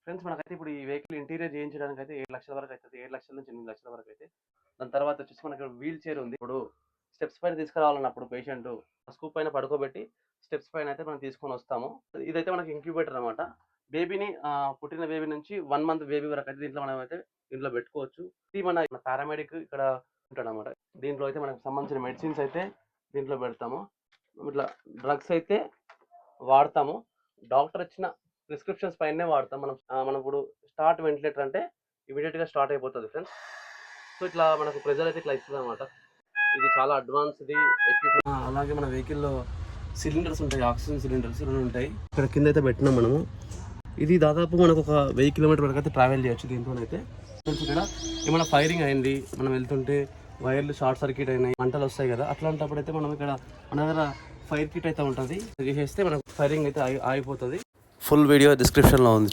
Friends మనకైతే ఇప్పుడు ఈ వెహికల్ ఇంటీరియర్ చేయించడానికి అయితే 7,00,000 వరకు అవుతుంది. 7,00,000 నుంచి 8,00,000 వరకు అయితే. దాని తర్వాత వచ్చేసి మనకి వీల్ చైర్ ఉంది. ఇప్పుడు స్టెప్స్ పైన తీసుకురావాలన్నప్పుడు పేషెంట్ స్కూప్ పైన పడుకోబెట్టి స్టెప్స్ పైన అయితే మనం తీసుకొని వస్తాము. ఇదైతే మనకి ఇంక్యుబేటర్ అనమాట. బేబీని పుట్టిన బేబీ నుంచి 1 మంత్ బేబీ వరకు అయితే దీంట్లో మనం అయితే దీంట్లో పెట్టుకోవచ్చు. ఇది మన పారామెడిక్ ఇక్కడ ఉంటాడనమాట. దీంట్లో అయితే మనకు సంబంధించిన మెడిసిన్స్ అయితే దీంట్లో పెడతాము. ఇట్లా డ్రగ్స్ అయితే వాడతాము. డాక్టర్ ఇచ్చిన ప్రిస్క్రిప్షన్స్ పైనే వాడతాం. మనం ఇప్పుడు స్టార్ట్ వెంటిలేటర్ అంటే ఇమీడియట్గా స్టార్ట్ అయిపోతుంది ఫ్రెండ్స్. సో ఇట్లా మనకు ప్రెజర్ అయితే ఇట్లా ఇస్తుంది అనమాట. ఇది చాలా అడ్వాన్స్ది ఎక్విప్మెంట్. అలాగే మన వెహికల్లో సిలిండర్స్ ఉంటాయి, ఆక్సిజన్ సిలిండర్స్ 2 ఉంటాయి. ఇక్కడ కింద అయితే పెట్టినాం మనము. ఇది దాదాపు మనకు ఒక 1000 కిలోమీటర్ వరకు అయితే ట్రావెల్ చేయొచ్చు దీంట్లోనైతే. ఇక్కడ ఏమైనా ఫైరింగ్ అయింది, మనం వెళ్తుంటే వైర్లు షార్ట్ సర్క్యూట్ అయినాయి, మంటలు వస్తాయి కదా, అట్లాంటప్పుడు అయితే మనం ఇక్కడ మన దగ్గర ఫైర్ కిట్ అయితే ఉంటుంది. చేసేస్తే మనకు ఫైరింగ్ అయితే ఆగిపోతుంది. ఫుల్ వీడియో డిస్క్రిప్షన్లో ఉంది.